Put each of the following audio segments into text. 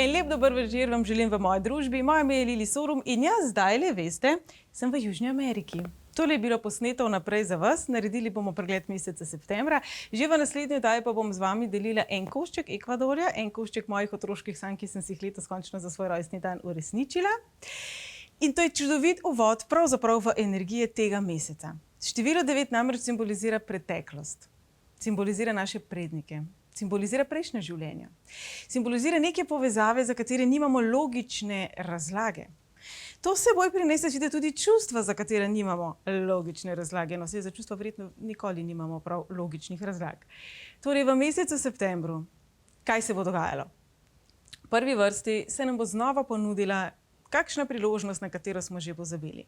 En lep dober večer vam želim v moji družbi. Moje ime je Lili Sorum in jaz zdaj, le veste, sem v Južni Ameriki. Tole je bilo posneto vnaprej za vas, naredili bomo pregled meseca septembra. Že v naslednji oddaji pa bom z vami delila en košček Ekvadorja, en košček mojih otroških sanj, ki sem si jih letos končno za svoj rojstni dan uresničila. In to je čudovit uvod pravzaprav v energije tega meseca. Število 9 namreč simbolizira preteklost, simbolizira naše prednike, simbolizira prejšnje življenja, simbolizira neke povezave, za katere nimamo logične razlage. To s seboj prinese tudi čustva, za katere nimamo logične razlage. No, za čustva verjetno nikoli nimamo prav logičnih razlag. Torej, v mesecu septembru, kaj se bo dogajalo? V prvi vrsti se nam bo znova ponudila kakšna priložnost, na katero smo že pozabili.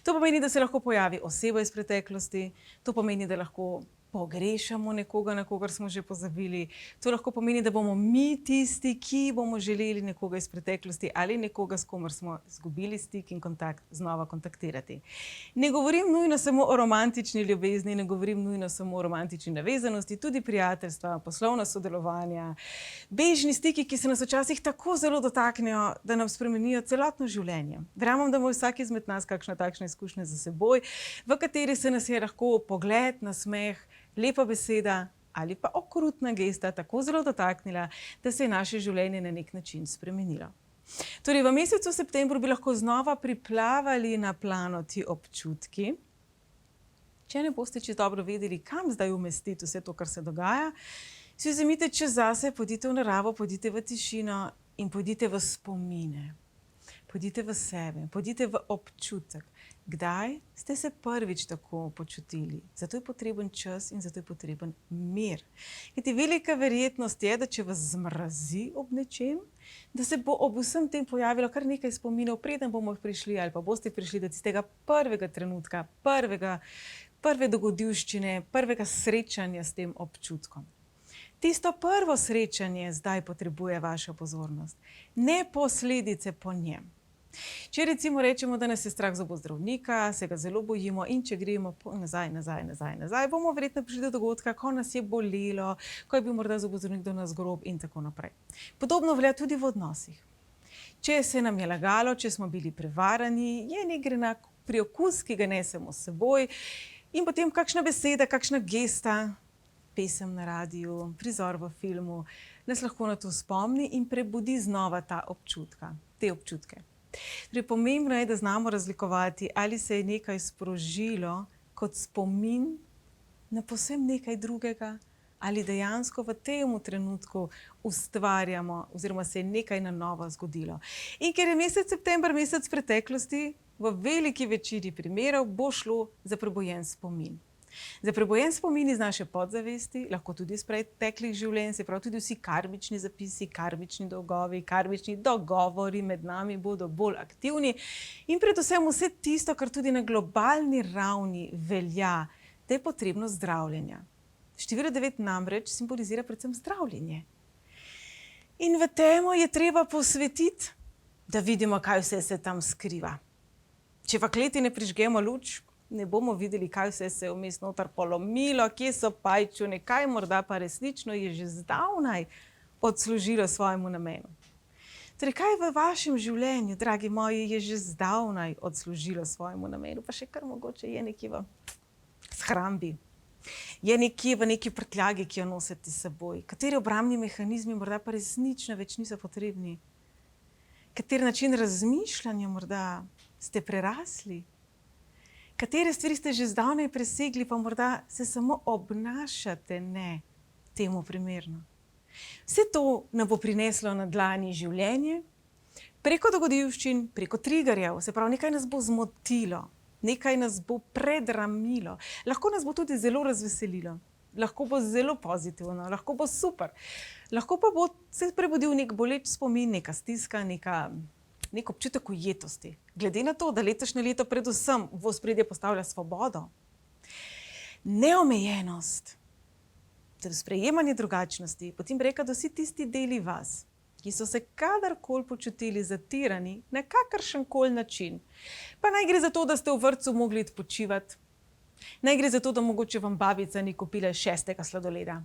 To pomeni, da se lahko pojavi oseba iz preteklosti, to pomeni, da lahko pogrešamo nekoga, na kogar smo že pozabili. To lahko pomeni, da bomo mi tisti, ki bomo želeli nekoga iz preteklosti ali nekoga, s komer smo izgubili stik in kontakt, znova kontaktirati. Ne govorim nujno samo o romantični ljubezni, ne govorim nujno samo o romantični navezanosti, tudi prijateljstva, poslovna sodelovanja, bežni stiki, ki se nas včasih tako zelo dotaknejo, da nam spremenijo celotno življenje. Verjamem, da bo vsak izmed nas kakšna takšna izkušnja za seboj, v kateri se nas je lahko pogled, nasmeh, lepa beseda ali pa okrutna gesta tako zelo dotaknila, da se je naše življenje na nek način spremenilo. Torej, v mesecu septembru bi lahko znova priplavali na plano ti občutki. Če ne boste čisto dobro vedeli, kam zdaj umestiti vse to, kar se dogaja, si vzemite čas zase, pojdite v naravo, pojdite v tišino in pojdite v spomine. Pojdite v sebe, pojdite v občutek. Kdaj ste se prvič tako počutili? Zato je potreben čas in zato je potreben mir. Kajti velika verjetnost je, da če vas zmrazi ob nečem, da se bo ob vsem tem pojavilo kar nekaj spominov, preden bomo prišli ali pa boste prišli do tistega prvega trenutka, prve dogodivščine, prvega srečanja s tem občutkom. Tisto prvo srečanje zdaj potrebuje vašo pozornost, ne posledice po njem. Če recimo rečemo, da nas je strah zobozdravnika, se ga zelo bojimo in če gremo nazaj, bomo verjetno prišli do dogodka, ko nas je bolelo, ko je bil morda zobozdravnik do nas grob in tako naprej. Podobno velja tudi v odnosih. Če se nam je lagalo, če smo bili prevarani, je nek grenak priokus, ki ga nesemo s seboj in potem kakšna beseda, kakšna gesta, pesem na radiju, prizor v filmu, nas lahko na to spomni in prebudi znova te občutke. Torej, pomembno je, da znamo razlikovati, ali se je nekaj sprožilo kot spomin na povsem nekaj drugega, ali dejansko v tem trenutku ustvarjamo oziroma se je nekaj na novo zgodilo. In ker je mesec september mesec preteklosti, v veliki večini primerov bo šlo za prebojen spomin. Za prebojen spomin iz naše podzavesti, lahko tudi iz preteklih življenj, se pravi tudi vsi karmični zapisi, karmični dolgovi, karmični dogovori med nami bodo bolj aktivni in predvsem vse tisto, kar tudi na globalni ravni velja, da je potrebno zdravljenja. Število 9 namreč simbolizira predvsem zdravljenje. In v temo je treba posvetiti, da vidimo, kaj vse se tam skriva. Če v kleti ne prižgemo luč, ne bomo videli, kaj vse se je vmes noter polomilo, kje so pajčune, kaj morda pa resnično je že zdavnaj odslužilo svojemu namenu. Torej, kaj v vašem življenju, dragi moji, je že zdavnaj odslužilo svojemu namenu, pa še kar mogoče je nekje v shrambi, je nekje v neki prtljagi, ki jo nosite s seboj. Kateri obrambni mehanizmi morda pa resnično več niso potrebni? Kateri način razmišljanja morda ste prerasli? Katere stvari ste že zdavnaj presegli, pa morda se samo obnašate ne temu primerno. Vse to nam bo prineslo na dlani življenje, preko dogodivščin, preko triggerjev, se pravi, nekaj nas bo zmotilo, nekaj nas bo predramilo, lahko nas bo tudi zelo razveselilo, lahko bo zelo pozitivno, lahko bo super, lahko pa bo se prebudil nek boleč spomin, neka stiska, nek občutek ujetosti. Glede na to, da letošnje leto predvsem v ospredje postavlja svobodo, neomejenost, ter sprejemanje drugačnosti, potem reka, da vsi tisti deli vas, ki so se kadarkoli počutili zatirani na kakršenkoli način, pa naj gre za to, da ste v vrtcu mogli odpočivati, naj gre za to, da mogoče vam babica ni kupila 6. sladoleda,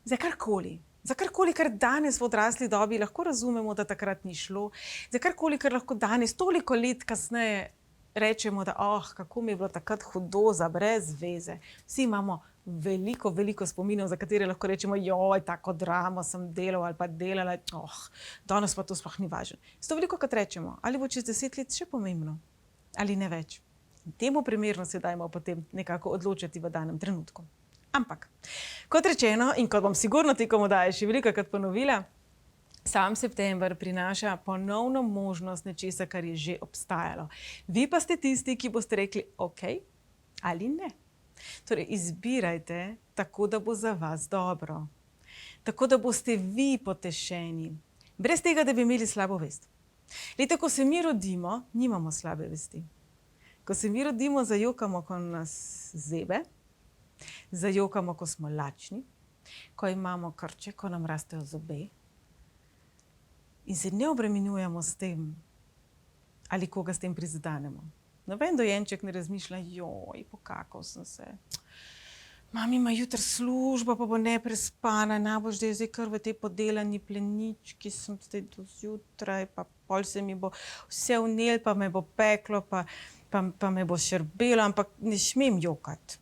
za karkoli. Za karkoli, kar danes v odrasli dobi lahko razumemo, da takrat ni šlo, za karkoli, kar lahko danes, toliko let kasneje, rečemo, da kako mi je bilo takrat hudo, za brez veze. Vsi imamo veliko, veliko spominov, za katere lahko rečemo, tako dramo sem delal ali pa delala, danes pa to sploh ni važno. Zato veliko krat rečemo, ali bo čez 10 let še pomembno, ali ne več. In temu primerno se dajmo potem nekako odločiti v danem trenutku. Ampak, kot rečeno, in kot bom sigurno tekom oddaje še velikokrat ponovila, sam september prinaša ponovno možnost nečesa, kar je že obstajalo. Vi pa ste tisti, ki boste rekli okej ali ne. Torej, izbirajte tako, da bo za vas dobro. Tako, da boste vi potešeni. Brez tega, da bi imeli slabo vest. Lejte, ko se mi rodimo, nimamo slabe vesti. Ko se mi rodimo, zajokamo, ko nas zebe, zajokamo, ko smo lačni, ko imamo krče, ko nam rastejo zobe. In se ne obremenjujemo s tem, ali koga s tem prizadenemo. Noben dojenček ne razmišlja, pokakal sem se. Mami ima jutri službo, pa bo neprespana, najbolj zdaj kar v tej podelani plenički, sem zdaj do zjutraj, pa pol se mi bo vse vnel, pa me bo peklo, pa me bo šrbelo, ampak ne smem jokati.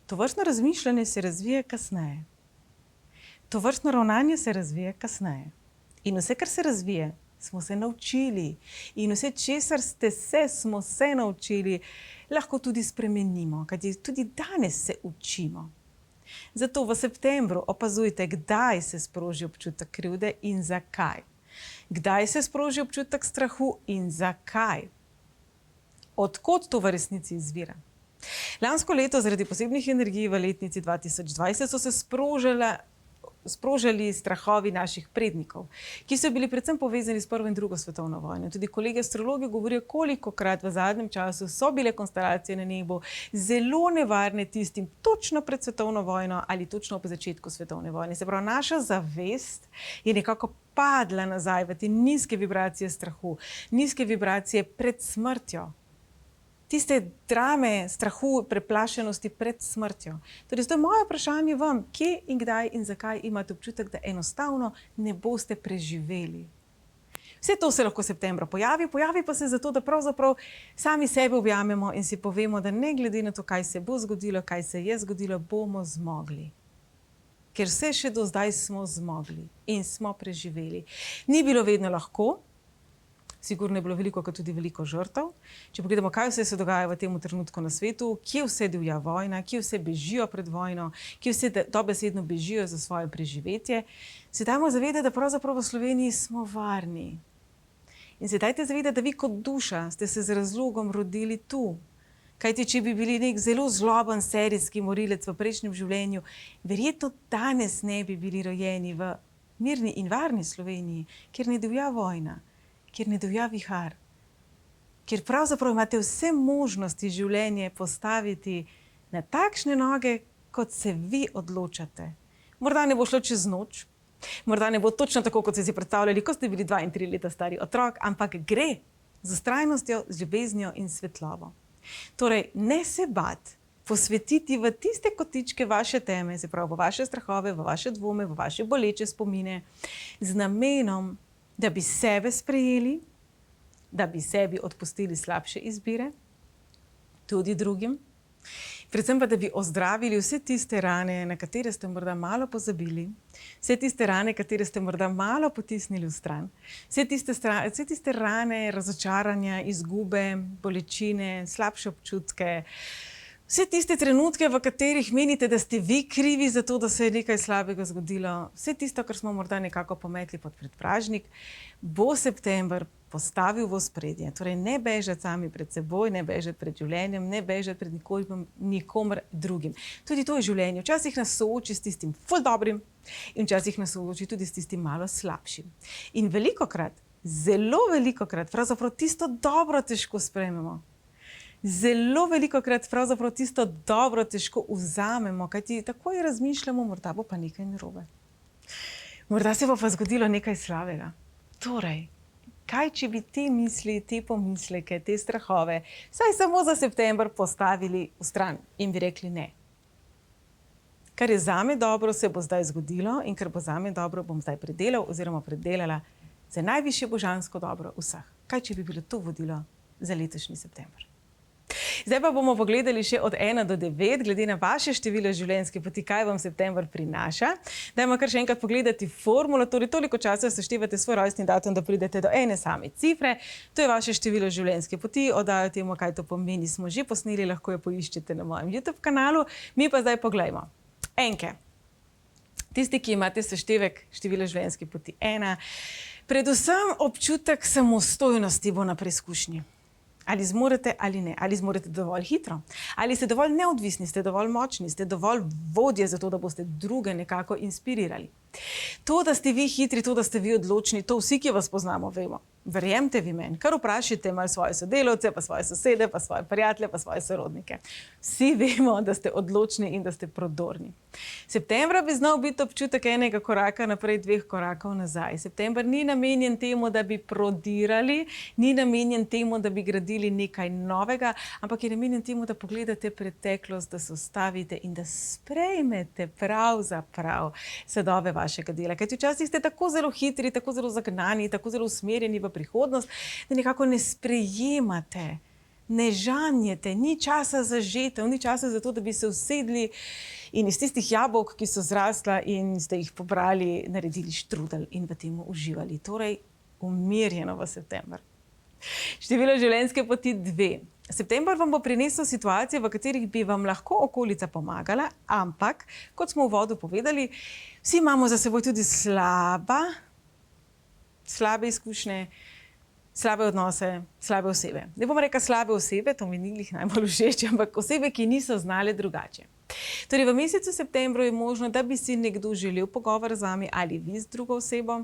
Tovrstno razmišljanje se razvije kasneje. Tovrstno ravnanje se razvije kasneje. In vse, kar se razvije, smo se naučili. In vse, česar smo se naučili, lahko tudi spremenimo, kajti tudi danes se učimo. Zato v septembru opazujte, kdaj se sproži občutek krivde in zakaj. Kdaj se sproži občutek strahu in zakaj. Od kod to v resnici izvira? Lansko leto zaradi posebnih energij v letnici 2020 so se sprožili strahovi naših prednikov, ki so bili predvsem povezani s Prvo in Drugo svetovno vojno. Tudi kolegi astrologi govorijo, kolikokrat v zadnjem času so bile konstelacije na nebu zelo nevarne tistim točno pred svetovno vojno ali točno po začetku svetovne vojne. Se pravi, naša zavest je nekako padla nazaj v te nizke vibracije strahu, nizke vibracije pred smrtjo. Tiste drame, strahu, preplašenosti pred smrtjo. Torej, to je moje vprašanje vam, kje in kdaj in zakaj imate občutek, da enostavno ne boste preživeli. Vse to se lahko septembra pojavi pa se zato, da pravzaprav sami sebe objamemo in si povemo, da ne glede na to, kaj se bo zgodilo, kaj se je zgodilo, bomo zmogli. Ker vse še do zdaj smo zmogli in smo preživeli. Ni bilo vedno lahko, sigurno je bilo veliko, kot tudi veliko žrtev. Če pogledamo, kaj vse se dogaja v tem trenutku na svetu, kje vse divja vojna, kje vse bežijo pred vojno, kje vse dobesedno bežijo za svoje preživetje, se dajmo zavedati, da pravzaprav v Sloveniji smo varni. In se dajte zavedati, da vi kot duša ste se z razlogom rodili tu. Kajti, če bi bili nek zelo zloben serijski morilec v prejšnjem življenju, verjetno danes ne bi bili rojeni v mirni in varni Sloveniji, kjer ne divja vojna, kjer ne divja vihar, kjer pravzaprav imate vse možnosti življenje postaviti na takšne noge, kot se vi odločate. Morda ne bo šlo čez noč, morda ne bo točno tako, kot ste si predstavljali, ko ste bili 2 in 3 leta stari otrok, ampak gre z vztrajnostjo, z ljubeznijo in svetlobo. Torej, ne se bati, posvetiti v tiste kotičke vaše teme, se pravi v vaše strahove, v vaše dvome, v vaše boleče spomine, z namenom, da bi sebe sprejeli, da bi sebi odpustili slabše izbire, tudi drugim, predvsem pa, da bi ozdravili vse tiste rane, na katere ste morda malo pozabili, vse tiste rane, katere ste morda malo potisnili v stran, vse tiste rane, razočaranja, izgube, bolečine, slabše občutke, vse tiste trenutke, v katerih menite, da ste vi krivi za to, da se je nekaj slabega zgodilo, vse tisto, kar smo morda nekako pometli pod predpražnik, bo september postavil v ospredje. Torej, ne bežati sami pred seboj, ne bežati pred življenjem, ne bežati pred nikomer drugim. Tudi to je življenje. Včasih nas sooči s tistim ful dobrim in včasih nas sooči tudi s tistim malo slabšim. In velikokrat, zelo velikokrat, pravzaprav tisto dobro težko sprejmemo. Zelo velikokrat pravzaprav tisto dobro težko vzamemo, kajti takoj razmišljamo, morda bo pa nekaj narobe. Morda se bo pa zgodilo nekaj slabega. Torej, kaj če bi te misli, te pomisleke, te strahove, saj samo za september postavili v stran in bi rekli ne. Kar je zame dobro, se bo zdaj zgodilo in kar bo zame dobro, bom zdaj predelal oziroma predelala za najvišje božansko dobro vseh. Kaj, če bi bilo to vodilo za letošnji september? Zdaj pa bomo pogledali še od 1 do 9, glede na vaše število življenjske poti, kaj vam september prinaša. Dajmo kar še enkrat pogledati formulo, torej toliko časa seštevate svoj rojstni datum, da pridete do ene same cifre. To je vaše število življenjske poti, oddajo temu, kaj to pomeni, smo že posneli, lahko jo poiščete na mojem YouTube kanalu. Mi pa zdaj poglejmo. Enke. Tisti, ki imate seštevek števila življenjske poti 1, predvsem občutek samostojnosti bo na preizkušnji. Ali zmorete ali ne, ali zmorete dovolj hitro, ali ste dovolj neodvisni, ste dovolj močni, ste dovolj vodje za to, da boste druge nekako inspirirali. To, da ste vi hitri, to, da ste vi odločni, to vsi, ki vas poznamo, vemo. Verjemte vi meni, kar vprašajte malo svoje sodelavce, pa svoje sosede, pa svoje prijatelje, pa svoje sorodnike. Vsi vemo, da ste odločni in da ste prodorni. Septembra bi znal biti občutek enega koraka naprej, 2 korakov nazaj. September ni namenjen temu, da bi prodirali, ni namenjen temu, da bi gradili nekaj novega, ampak je namenjen temu, da pogledate preteklost, da se ustavite in da sprejmete pravzaprav sadove vašega dela. Kajti včasih ste tako zelo hitri, tako zelo zagnani, tako zelo usmerjeni v prihodnost, da nekako ne sprejemate, ne žanjete, ni časa za žetev, ni časa za to, da bi se usedli in iz tistih jabolk, ki so zrasla in ste jih pobrali, naredili štrudel in v tem uživali. Torej, umirjeno v september. Število življenjske poti 2. September vam bo prinesel situacije, v katerih bi vam lahko okolica pomagala, ampak, kot smo v uvodu povedali, vsi imamo za seboj tudi slabe izkušnje, slabe odnose, slabe osebe. Ne bom rekla slabe osebe, to mi ni glih najbolj všeč, ampak osebe, ki niso znale drugače. Torej, v mesecu septembru je možno, da bi si nekdo želel pogovor z vami ali vi z drugo osebo.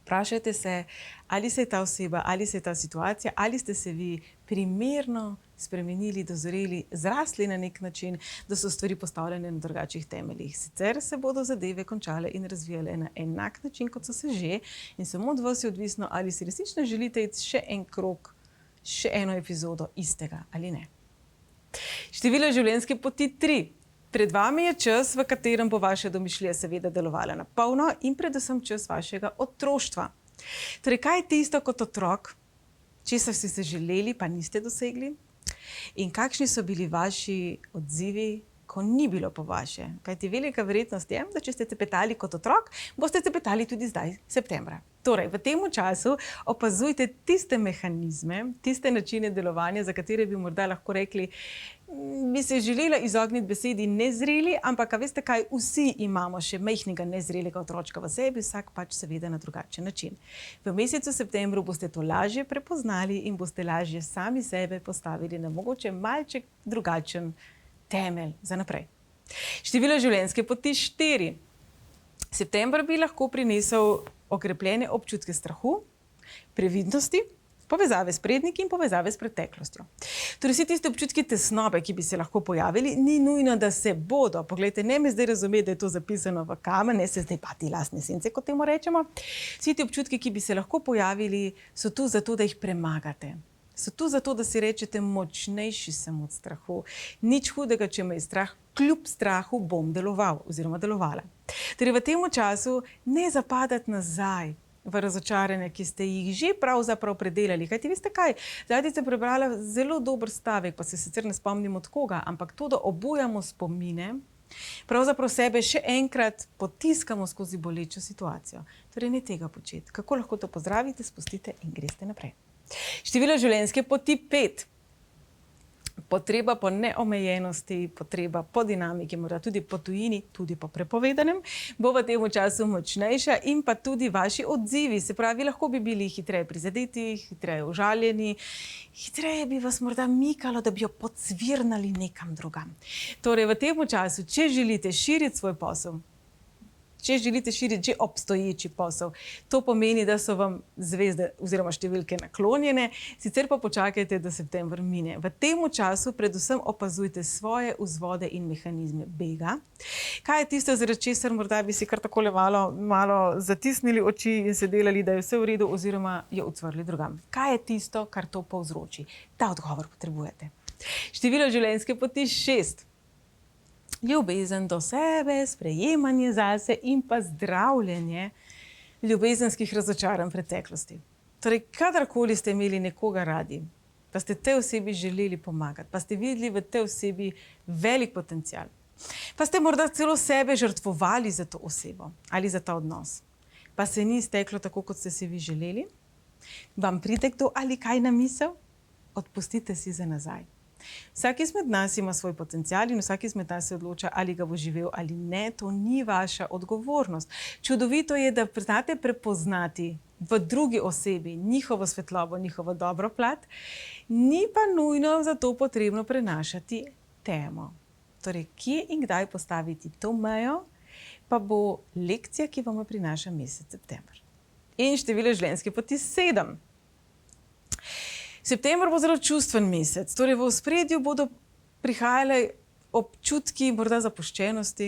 Vprašajte se, ali se je ta oseba, ali se je ta situacija, ali ste se vi primerno spremenili, dozoreli, zrasli na nek način, da so stvari postavljene na drugačnih temeljih. Sicer se bodo zadeve končale in razvijale na enak način, kot so se že, in samo od vas je odvisno, ali si resnično želite iti še en krog, še eno epizodo istega ali ne. Število življenjske poti 3. Pred vami je čas, v katerem bo vaša domišljija seveda delovala na polno in predvsem čas vašega otroštva. Torej, kaj je tisto kot otrok, česar ste se želeli, pa niste dosegli? In kakšni so bili vaši odzivi, ko ni bilo po vaše? Kajti velika verjetnost je, da če ste cepetali kot otrok, boste cepetali tudi zdaj, septembra. Torej, v tem času opazujte tiste mehanizme, tiste načine delovanja, za katere bi morda lahko rekli, bi se želela izogniti besedi nezreli, ampak veste kaj, vsi imamo še majhnega nezrelega otročka v sebi, vsak pač seveda na drugačen način. V mesecu septembru boste to lažje prepoznali in boste lažje sami sebe postavili na mogoče malček drugačen temelj za naprej. Število življenjske poti 4. September bi lahko prinesel okrepljene občutke strahu, previdnosti, povezave s predniki in povezave s preteklostjo. Torej, vsi tisti občutki tesnobe, ki bi se lahko pojavili, ni nujno, da se bodo. Poglejte, ne me zdaj razumeti, da je to zapisano v kamen, ne se zdaj pati lastne sence, kot temu rečemo. Vsi ti občutki, ki bi se lahko pojavili, so tu zato, da jih premagate. So tu zato, da si rečete, močnejši sem od strahu. Nič hudega, če me je strah, kljub strahu bom deloval oziroma delovala. Torej, v tem času ne zapadati nazaj v razočaranje, ki ste jih že pravzaprav predelali. Kajti veste kaj, zadnjič sem prebrala zelo dober stavek, pa se sicer ne spomnim od koga, ampak to, da obujamo spomine, pravzaprav sebe še enkrat potiskamo skozi bolečo situacijo. Torej, ne tega početi. Kako lahko to pozdravite, spustite in greste naprej. Število življenjske poti 5. Potreba po neomejenosti, potreba po dinamiki, morda tudi po tujini, tudi po prepovedanem, bo v tem času močnejša in pa tudi vaši odzivi. Se pravi, lahko bi bili hitreje prizadeti, hitreje užaljeni, hitreje bi vas morda mikalo, da bi jo podsvirnali nekam drugam. Torej, v tem času, če želite širiti svoj posel, če želite širiti že obstoječi posel, to pomeni, da so vam zvezde oziroma številke naklonjene, sicer pa počakajte, da september mine. V tem času predvsem opazujte svoje vzvode in mehanizme bega. Kaj je tisto, zaradi česar morda bi si kar takole malo zatisnili oči in se delali, da je vse v redu oziroma jo ucvrli drugam? Kaj je tisto, kar to povzroči? Ta odgovor potrebujete. Število življenjske poti 6. ljubezen do sebe, sprejemanje zase in pa zdravljenje ljubezenskih razočaranj v preteklosti. Torej, kadarkoli ste imeli nekoga radi, pa ste tej osebi želeli pomagati, pa ste videli v tej osebi velik potencial, pa ste morda celo sebe žrtvovali za to osebo ali za ta odnos, pa se ni steklo tako, kot ste si vi želeli, vam pride kdo ali kaj na misel, odpustite si za nazaj. Vsak izmed nas ima svoj potencial in vsak izmed nas se odloča, ali ga bo živel ali ne. To ni vaša odgovornost. Čudovito je, da znate prepoznati v drugi osebi njihovo svetlobo, njihovo dobro plat, ni pa nujno za to potrebno prenašati temo. Torej, kje in kdaj postaviti to mejo, pa bo lekcija, ki vam jo prinaša mesec september. In število življenjske poti 7. September bo zelo čustven mesec, torej v ospredju bodo prihajali občutki morda zapuščenosti,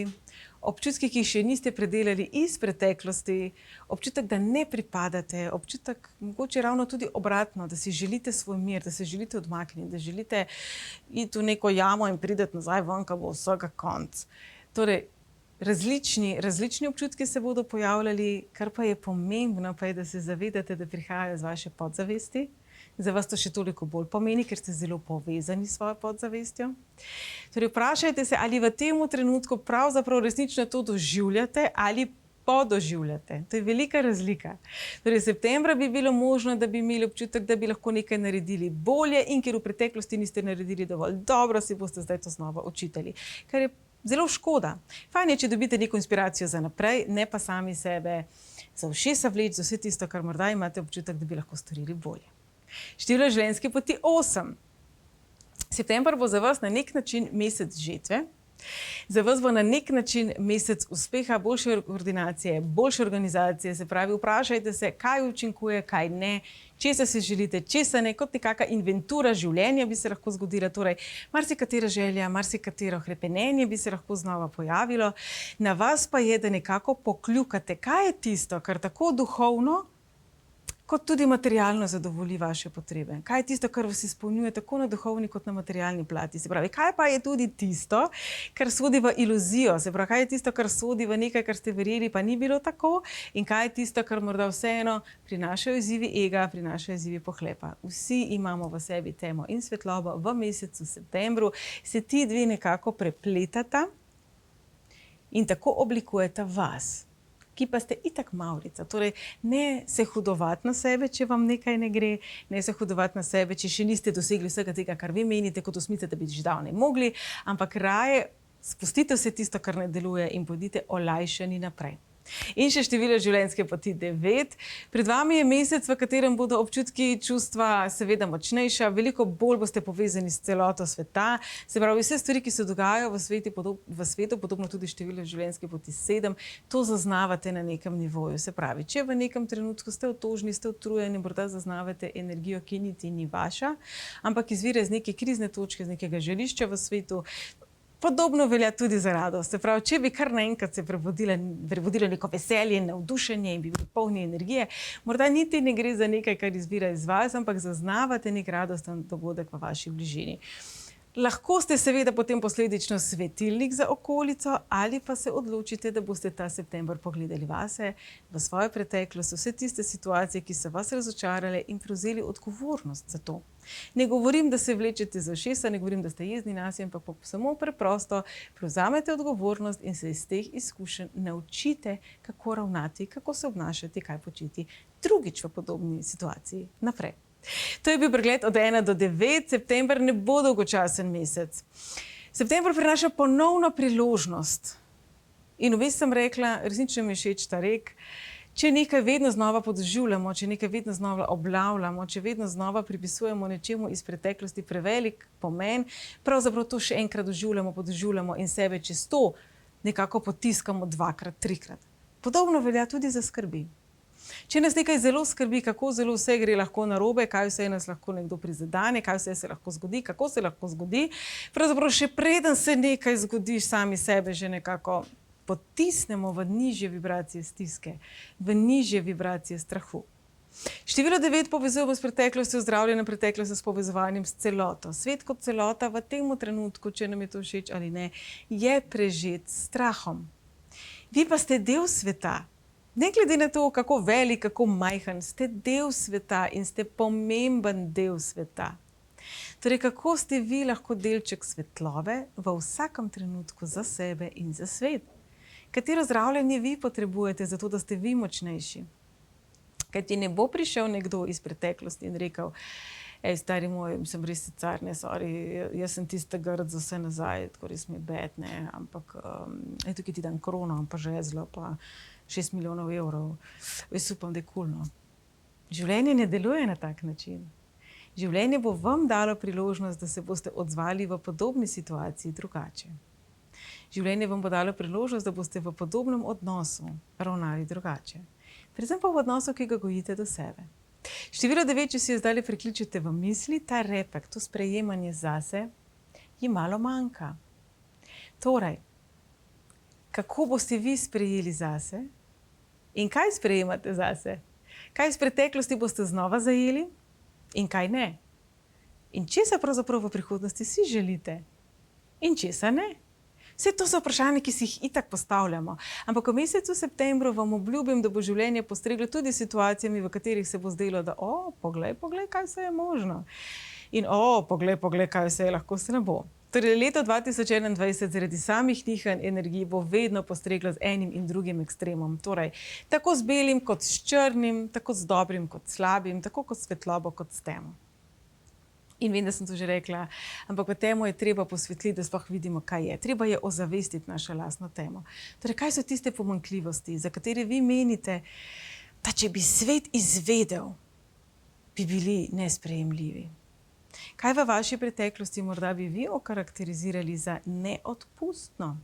občutki, ki jih še niste predelali iz preteklosti, občutek, da ne pripadate, občutek mogoče ravno tudi obratno, da si želite svoj mir, da se želite odmakniti, da želite iti v neko jamo in prideti nazaj ven, ko bo vsega konc. Torej, različni občutki se bodo pojavljali, kar pa je pomembno, pa je, da se zavedate, da prihajajo z vaše podzavesti. Za vas to še toliko bolj pomeni, ker ste zelo povezani s svojo podzavestjo. Torej, vprašajte se, ali v tem trenutku pravzaprav resnično to doživljate ali podoživljate. To je velika razlika. Torej, septembra bi bilo možno, da bi imeli občutek, da bi lahko nekaj naredili bolje in ker v preteklosti niste naredili dovolj dobro, si boste zdaj to znova učitali. Kar je zelo škoda. Fajn je, če dobite neko inspiracijo za naprej, ne pa sami sebe za ušesa vleči, za vse tisto, kar morda imate občutek, da bi lahko storili bolje. Število življenjske poti 8. September bo za vas na nek način mesec žetve, za vas bo na nek način mesec uspeha, boljše koordinacije, boljše organizacije, se pravi, vprašajte se, kaj učinkuje, kaj ne, česa si želite, česa ne, kot nekaka inventura življenja bi se lahko zgodila, torej marsikatera želja, marsikatero hrepenenje bi se lahko znova pojavilo, na vas pa je, da nekako pokljukate, kaj je tisto, kar tako duhovno, kot tudi materialno zadovolji vaše potrebe. Kaj je tisto, kar vas izpolnjuje tako na duhovni kot na materialni plati? Se pravi, kaj pa je tudi tisto, kar sodi v iluzijo? Se pravi, kaj je tisto, kar sodi v nekaj, kar ste verjeli, pa ni bilo tako? In kaj je tisto, kar morda vseeno prinašajo izzivi ega, prinašajo izzivi pohlepa? Vsi imamo v sebi temo in svetlobo. V mesecu septembru se ti dve nekako prepletata in tako oblikujeta vas, ki pa ste itak mavrica. Torej, ne se hudovati na sebe, če vam nekaj ne gre, ne se hudovati na sebe, če še niste dosegli vsega tega, kar vi menite, kot osmice, da bi že davno mogli, ampak raje spustite vse tisto, kar ne deluje in pojdite olajšani naprej. In še število življenjske poti 9. Pred vami je mesec, v katerem bodo občutki, čustva seveda močnejša, veliko bolj boste povezani s celoto sveta. Se pravi, vse stvari, ki se dogajajo v svetu, podobno tudi število življenjske poti 7, to zaznavate na nekem nivoju. Se pravi, če v nekem trenutku ste otožni, ste utrujeni, morda zaznavate energijo, ki niti ni vaša, ampak izvira iz neke krizne točke, iz nekega žarišča v svetu. Podobno velja tudi za radost. Se pravi, če bi kar naenkrat se prebudilo neko veselje in navdušenje in bi bili polni energije, morda niti ne gre za nekaj, kar izvira iz vas, ampak zaznavate nek radosten dogodek v vaši bližini. Lahko ste seveda potem posledično svetilnik za okolico ali pa se odločite, da boste ta september pogledali vase, v svojo preteklost, vse tiste situacije, ki so vas razočarale in prevzeli odgovornost za to. Ne govorim, da se vlečete za ušesa, ne govorim, da ste jezni nase, ampak samo preprosto prevzamete odgovornost in se iz teh izkušenj naučite, kako ravnati, kako se obnašati, kaj početi drugič v podobni situaciji naprej. To je bil pregled od 1 do 9. September ne bo dolgočasen mesec. September prinaša ponovno priložnost. In vmes sem rekla, resnično mi je všeč ta rek, če nekaj vedno znova podoživljamo, če nekaj vedno znova obnavljamo, če vedno znova pripisujemo nečemu iz preteklosti prevelik pomen, pravzaprav to še enkrat doživljamo, podoživljamo in sebe čez to nekako potiskamo 2-krat, 3-krat. Podobno velja tudi za skrbi. Če nas nekaj zelo skrbi, kako zelo vse gre lahko narobe, kaj vse nas lahko nekdo prizadene, kaj vse se lahko zgodi, kako se lahko zgodi, pravzaprav še preden se nekaj zgodi, sami sebe že nekako potisnemo v nižje vibracije stiske, v nižje vibracije strahu. Število 9 povezujemo s preteklostjo, zdravljenjem preteklosti, s povezovanjem s celoto. Svet kot celota v tem trenutku, če nam je to všeč ali ne, je prežet s strahom. Vi pa ste del sveta. Ne glede na to, kako velik, kako majhen, ste del sveta in ste pomemben del sveta. Torej, kako ste vi lahko delček svetlobe v vsakem trenutku za sebe in za svet? Katero zdravljenje vi potrebujete, zato da ste vi močnejši? Ker ti ne bo prišel nekdo iz preteklosti in rekel, stari moj, sem res car, ne, sorry, jaz sem tista grd za vse nazaj, tako res mi je bed, ne, ampak tukaj ti dan krono, pa žezlo, pa 6 milijonov evrov. Jaz upam, da je kulno. Življenje ne deluje na tak način. Življenje bo vam dalo priložnost, da se boste odzvali v podobni situaciji drugače. Življenje vam bo dalo priložnost, da boste v podobnem odnosu ravnali drugače. Predvsem pa v odnosu, ki ga gojite do sebe. Število 9, če si jo zdaj prekličete v misli, ta repek, to sprejemanje zase, ji malo manjka. Torej, kako boste vi sprejeli zase in kaj sprejemate zase? Kaj iz preteklosti boste znova zajeli in kaj ne? In česa pravzaprav v prihodnosti si želite? In česa ne? Vse to so vprašanja, ki si jih itak postavljamo. Ampak v mesecu septembru vam obljubim, da bo življenje postreglo tudi situacijami, v katerih se bo zdelo, da poglej, kaj vse je možno. In poglej, kaj vse je, lahko se ne bo. Torej, leto 2021 zaradi samih nihanj energij bo vedno postreglo z enim in drugim ekstremom. Torej, tako z belim kot s črnim, tako z dobrim kot slabim, tako kot svetlobo kot s temo. In vem, da sem to že rekla, ampak v temo je treba posvetliti, da sploh vidimo, kaj je. Treba je ozavestiti našo lastno temo. Torej, kaj so tiste pomanjkljivosti, za katere vi menite, da če bi svet izvedel, bi bili nesprejemljivi? Kaj v vaši preteklosti morda bi vi okarakterizirali za neodpustno,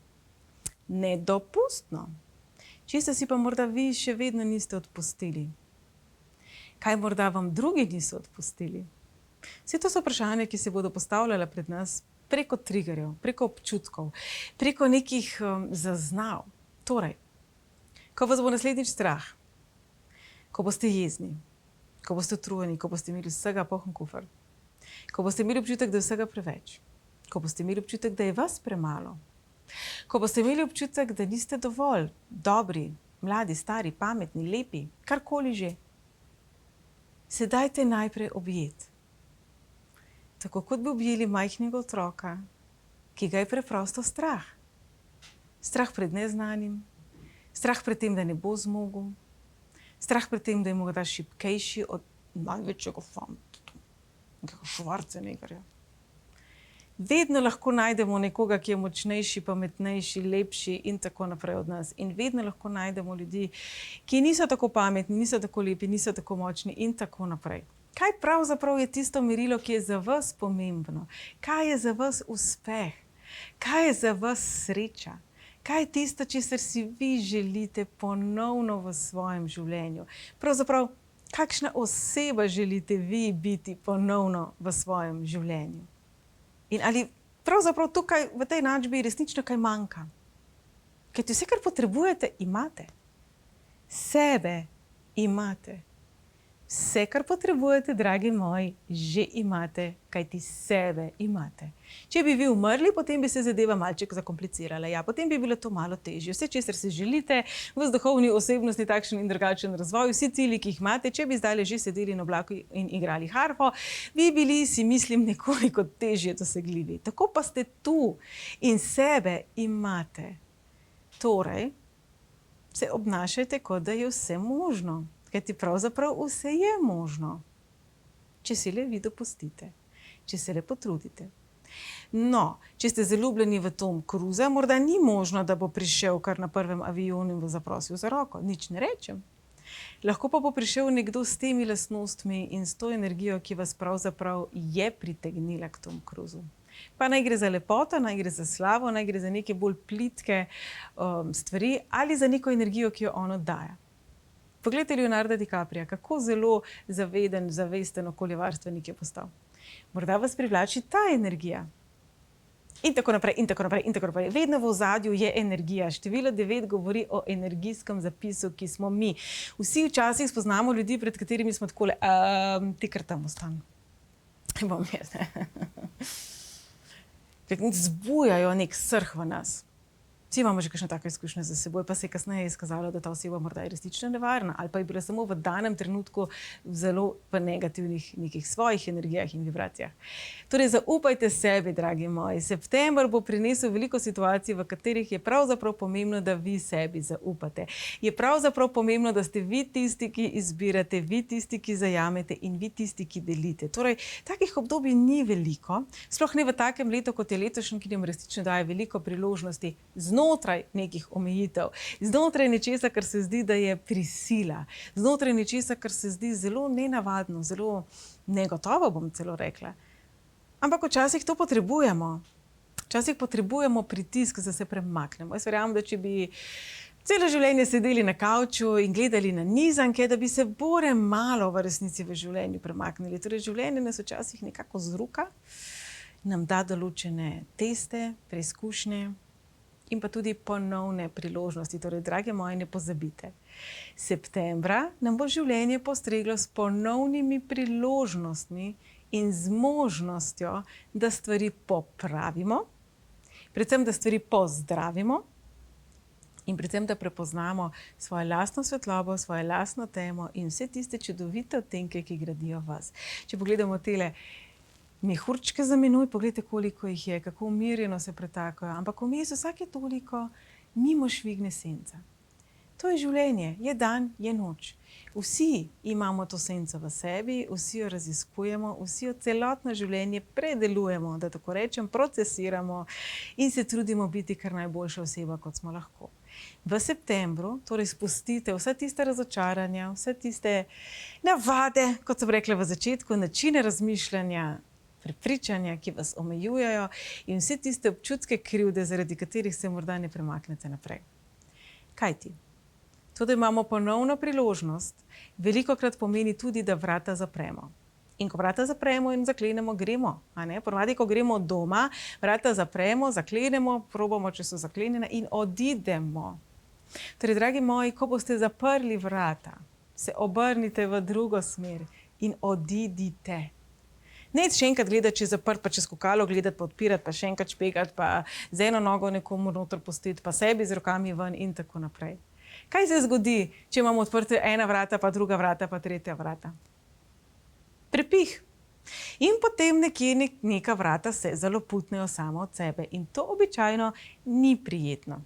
nedopustno? Česa si pa morda vi še vedno niste odpustili? Kaj morda vam drugi niso odpustili? Vse to so vprašanja, ki se bodo postavljala pred nas preko triggerjev, preko občutkov, preko nekih zaznav. Torej, ko vas bo naslednjič strah, ko boste jezni, ko boste utrujeni, ko boste imeli vsega poln kufer, ko boste imeli občutek, da je vsega preveč, ko boste imeli občutek, da je vas premalo, ko boste imeli občutek, da niste dovolj dobri, mladi, stari, pametni, lepi, karkoli že, se dajte najprej objeti. Tako kot bi objeli majhnega otroka, ki ga je preprosto strah. Strah pred neznanim, strah pred tem, da ne bo zmogel, strah pred tem, da je morda šibkejši od največjega fanta, nekega Schwarzeneggerja. Vedno lahko najdemo nekoga, ki je močnejši, pametnejši, lepši in tako naprej od nas. In vedno lahko najdemo ljudi, ki niso tako pametni, niso tako lepi, niso tako močni in tako naprej. Kaj pravzaprav je tisto merilo, ki je za vas pomembno? Kaj je za vas uspeh? Kaj je za vas sreča? Kaj je tisto, česar si vi želite ponovno v svojem življenju? Pravzaprav, kakšna oseba želite vi biti ponovno v svojem življenju? In ali pravzaprav tukaj v tej enačbi resnično kaj manjka? Kajti vse, kar potrebujete, imate. Sebe imate. Vse, kar potrebujete, dragi moji, že imate, kajti sebe imate. Če bi vi umrli, potem bi se zadeva malček zakomplicirala. Ja, potem bi bilo to malo težje. Vse, česar se želite, v duhovni osebnosti takšen in drugačen razvoj, vsi cilji, ki jih imate, če bi zdaj že sedeli na oblaku in igrali harfo, bi bili, si mislim, nekoliko težje dosegljivi. Tako pa ste tu in sebe imate. Torej, se obnašajte, kot da je vse možno. Kajti pravzaprav vse je možno, če si le vi dopustite, če se le potrudite. No, če ste zaljubljeni v Tom Cruisa, morda ni možno, da bo prišel kar na prvem avionu in bo zaprosil za roko. Nič ne rečem. Lahko pa bo prišel nekdo s temi lastnostmi in s to energijo, ki vas pravzaprav je pritegnila k Tom Cruisu. Pa naj gre za lepoto, naj gre za slavo, naj gre za neke bolj plitke stvari ali za neko energijo, ki jo on oddaja. Poglejte Leonarda DiCaprija, kako zelo zaveden, zavesten okoljevarstvenik je postal. Morda vas privlači ta energija. In tako naprej, in tako naprej, in tako naprej. Vedno v ozadju je energija. Število 9 govori o energijskem zapisu, ki smo mi. Vsi včasih spoznamo ljudi, pred katerimi smo takole, ti kar tam ostani. Bom jaz. Zbujajo nek srh v nas. Vsi imamo že kakšne take izkušnje za seboj, pa se je kasneje izkazalo, da ta oseba morda je resnično nevarna ali pa je bila samo v danem trenutku zelo v negativnih nekih svojih energijah in vibracijah. Torej, zaupajte sebi, dragi moji. September bo prinesel veliko situacij, v katerih je pravzaprav pomembno, da vi sebi zaupate. Je pravzaprav pomembno, da ste vi tisti, ki izbirate, vi tisti, ki zajamete in vi tisti, ki delite. Torej, takih obdobij ni veliko, sploh ne v takem letu, kot je letošnji, ki nam resnično daje veliko priložnosti znotraj nekih omejitev, znotraj nečesa, kar se zdi, da je prisila, znotraj nečesa, kar se zdi zelo nenavadno, zelo negotovo, bom celo rekla. Ampak včasih to potrebujemo. Včasih potrebujemo pritisk, da se premaknemo. Jaz verjamem, da če bi celo življenje sedeli na kavču in gledali na nizanke, da bi se bore malo v resnici v življenju premaknili. Torej, življenje nas včasih nekako zruka, nam da določene teste, preizkušnje in pa tudi ponovne priložnosti. Torej, drage moji, ne pozabite. Septembra nam bo življenje postreglo s ponovnimi priložnostmi in z možnostjo, da stvari popravimo, predvsem, da stvari pozdravimo in predvsem, da prepoznamo svojo lastno svetlobo, svojo lastno temo in vse tiste čudovite odtenke, ki gradijo vas. Če pogledamo tele mehurčke za menoj, pogledajte, koliko jih je, kako umirjeno se pretakajo, ampak vmes vsake toliko mimo švigne senca. To je življenje, je dan, je noč. Vsi imamo to senco v sebi, vsi jo raziskujemo, vsi jo celotno življenje predelujemo, da tako rečem, procesiramo in se trudimo biti kar najboljša oseba, kot smo lahko. V septembru torej spustite vse tiste razočaranja, vse tiste navade, kot sem rekla v začetku, načine razmišljanja, prepričanja, ki vas omejujejo in vse tiste občutke krivde, zaradi katerih se morda ne premaknete naprej. Kaj ti? To, da imamo ponovno priložnost, velikokrat pomeni tudi, da vrata zapremo. In ko vrata zapremo in zaklenemo, gremo. Ponavadi, ko gremo od doma, vrata zapremo, zaklenemo, probamo, če so zaklenjena in odidemo. Torej, dragi moji, ko boste zaprli vrata, se obrnite v drugo smer in odidite. Ne še enkrat gledati, če je zaprt, pa čez skokalo gledati, pa odpirati, pa še enkrat špegati, pa z eno nogo nekomu noter pustiti, pa sebi z rokami ven in tako naprej. Kaj se zgodi, če imamo odprte ena vrata, pa druga vrata, pa tretja vrata? Prepih. In potem nekje neka vrata se zaloputnejo samo od sebe. In to običajno ni prijetno.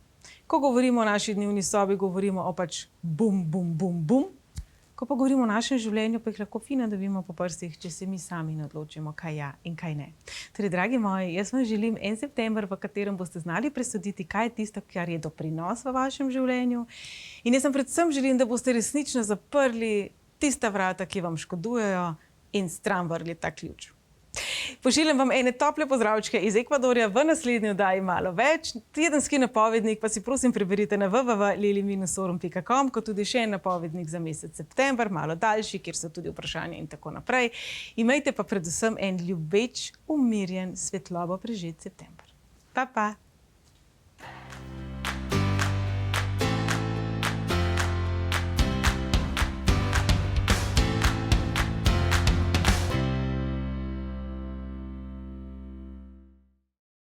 Ko govorimo o naši dnevni sobi, govorimo o pač bum, bum, bum, bum. Ko pa govorimo o našem življenju, pa jih lahko fino dobimo po prstih, če se mi sami ne odločimo, kaj ja in kaj ne. Torej, dragi moji, jaz vam želim en september, v katerem boste znali presoditi, kaj je tisto, kar je doprinos v vašem življenju. In jaz vam predvsem želim, da boste resnično zaprli tista vrata, ki vam škodujejo in stran vrgli ta ključ. Pošiljam vam ene tople pozdravčke iz Ekvadorja, v naslednji oddaji malo več. Tedenski napovednik pa si prosim preberite na www.lili-sorum.com, kot tudi še en napovednik za mesec september, malo daljši, kjer so tudi vprašanja in tako naprej. Imejte pa predvsem en ljubeč, umirjen, svetlobo prežet september. Pa, pa!